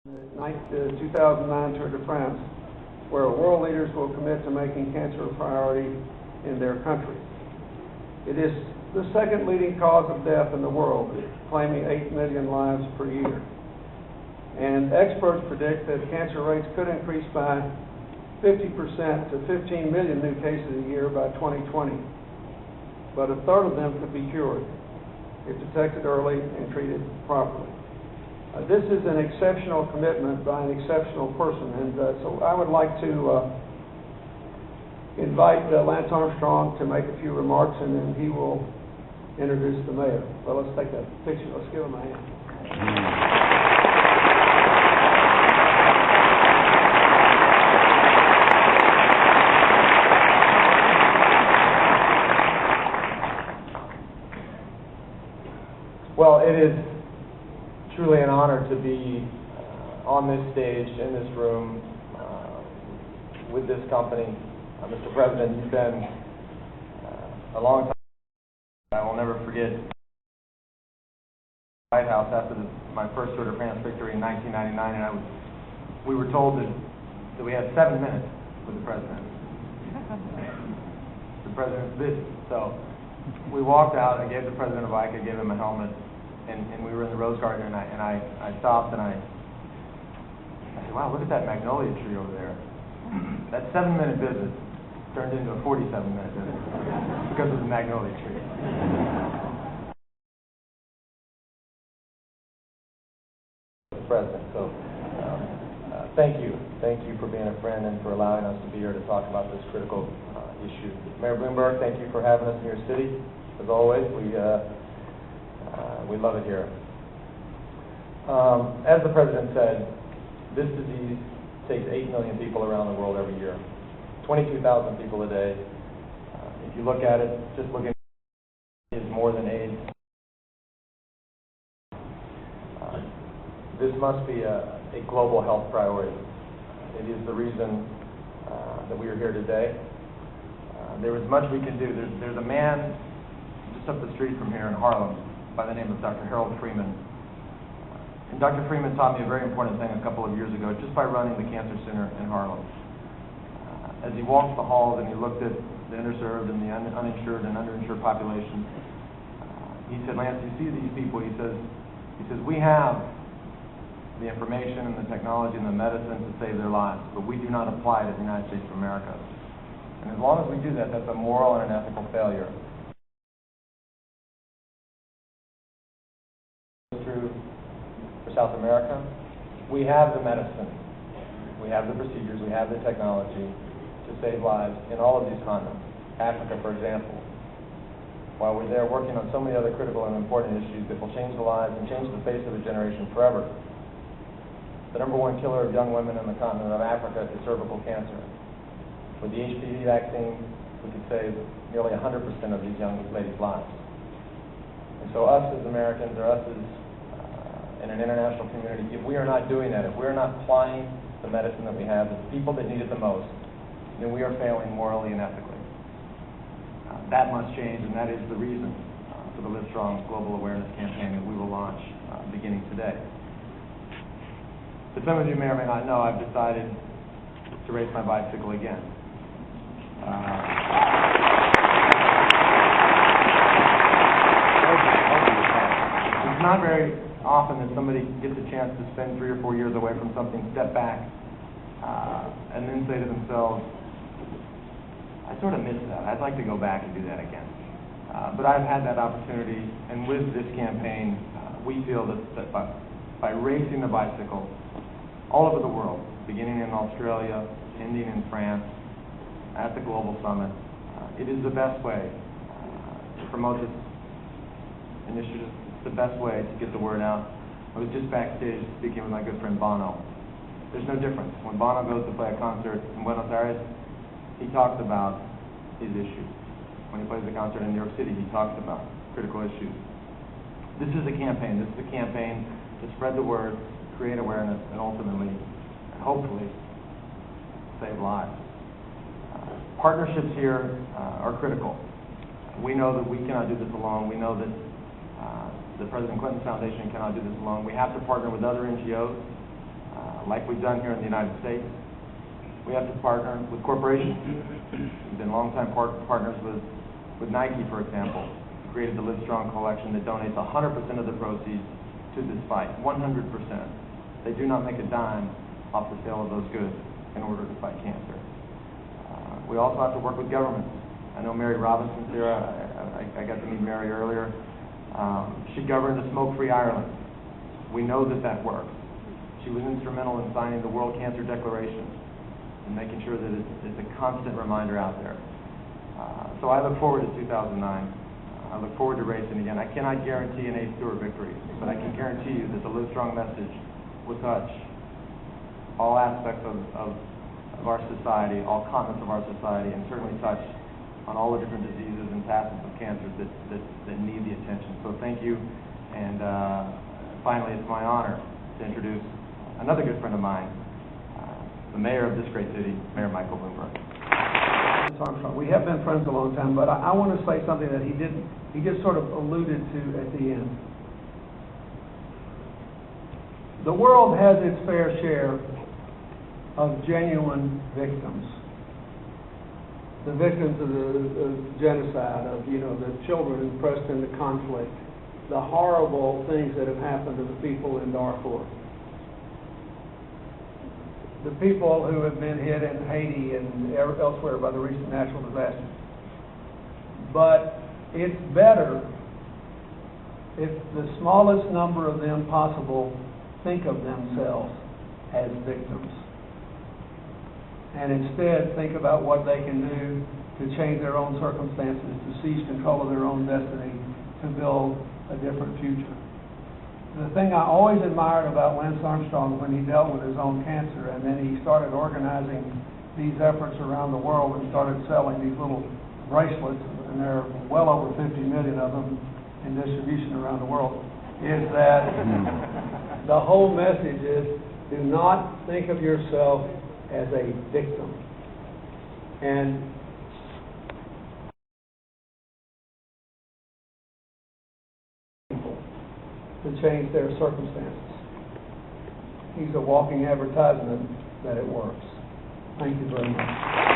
The 2009 Tour de France, where world leaders will commit to making cancer a priority in their country. It is the second leading cause of death in the world, claiming 8 million lives per year. And experts predict that cancer rates could increase by 50% to 15 million new cases a year by 2020. But a third of them could be cured if detected early and treated properly. This is an exceptional commitment by an exceptional person, and so I would like to invite Lance Armstrong to make a few remarks, and then he will introduce the mayor. Well, let's take that picture. Let's give him a hand. Well, it is truly an honor to be on this stage, in this room, with this company. Mr. President, you've been a long time. I will never forget the White House after my first Tour de France victory in 1999, and we were told that we had 7 minutes with the President. The President's busy. So we walked out, I gave the President a bike, I gave him a helmet, and we were in the Rose Garden, and I stopped and I said, wow, look at that magnolia tree over there. That 7-minute visit turned into a 47-minute visit because of the magnolia tree. President, so thank you for being a friend and for allowing us to be here to talk about this critical issue. Mayor Bloomberg, thank you for having us in your city. As always, we love it here. As the President said, this disease takes 8 million people around the world every year, 22,000 people a day. If you look at it, just looking at it, is more than AIDS. This must be a global health priority. It is the reason that we are here today. There is much we can do. There's a man just up the street from here in Harlem by the name of Dr. Harold Freeman. And Dr. Freeman taught me a very important thing a couple of years ago just by running the Cancer Center in Harlem. As he walked the halls and he looked at the underserved and the uninsured and underinsured population, he said, Lance, you see these people, he says, we have the information and the technology and the medicine to save their lives, but we do not apply it in the United States of America. And as long as we do that, that's a moral and an ethical failure. True for South America. We have the medicine, we have the procedures, we have the technology to save lives in all of these continents. Africa, for example. While we're there working on so many other critical and important issues that will change the lives and change the face of a generation forever. The #1 killer of young women in the continent of Africa is cervical cancer. With the HPV vaccine, we could save nearly 100% of these young ladies' lives. And so us as Americans, or us as in an international community, if we are not doing that, if we are not applying the medicine that we have to the people that need it the most, then we are failing morally and ethically. That must change, and that is the reason for the Live Strong Global Awareness Campaign that we will launch beginning today. But some of you may or may not know, I've decided to race my bicycle again. It's not very often that somebody gets a chance to spend 3 or 4 years away from something, step back, and then say to themselves, I sort of miss that. I'd like to go back and do that again. But I've had that opportunity, and with this campaign, we feel that by racing the bicycle all over the world, beginning in Australia, ending in France, at the Global Summit, it is the best way to promote this initiative. It's the best way to get the word out. I was just backstage speaking with my good friend Bono. There's no difference. When Bono goes to play a concert in Buenos Aires, he talks about his issues. When he plays a concert in New York City, he talks about critical issues. This is a campaign. This is a campaign to spread the word, create awareness, and ultimately, and hopefully, save lives. Partnerships here are critical. We know that we cannot do this alone. We know that the President Clinton Foundation cannot do this alone. We have to partner with other NGOs. like we've done here in the United States. We have to partner with corporations. We've been longtime partners with Nike, for example. We created the Live Strong Collection that donates 100% of the proceeds to this fight, 100%. They do not make a dime off the sale of those goods in order to fight cancer. We also have to work with governments. I know Mary Robinson's here. I got to meet Mary earlier. She governed the Smoke-Free Ireland. We know that that works. She was instrumental in signing the World Cancer Declaration and making sure that it's a constant reminder out there. So I look forward to 2009. I look forward to racing again. I cannot guarantee an 8th Tour victory, but I can guarantee you that the Live Strong message will touch all aspects of our society, all continents of our society, and certainly touch on all the different diseases and facets of cancers that need the attention. So thank you. And finally, it's my honor to introduce another good friend of mine, the mayor of this great city, Mayor Michael Bloomberg. Lance Armstrong. We have been friends a long time, but I want to say something that he just sort of alluded to at the end. The world has its fair share of genuine victims. The victims of the genocide, of the children impressed into conflict, the horrible things that have happened to the people in Darfur, the people who have been hit in Haiti and elsewhere by the recent natural disasters. But it's better if the smallest number of them possible think of themselves as victims, and instead think about what they can do to change their own circumstances, to seize control of their own destiny, to build a different future. The thing I always admired about Lance Armstrong when he dealt with his own cancer, and then he started organizing these efforts around the world and started selling these little bracelets, and there are well over 50 million of them in distribution around the world, is that the whole message is, do not think of yourself as a victim. And to change their circumstances. He's a walking advertisement that it works. Thank you very much.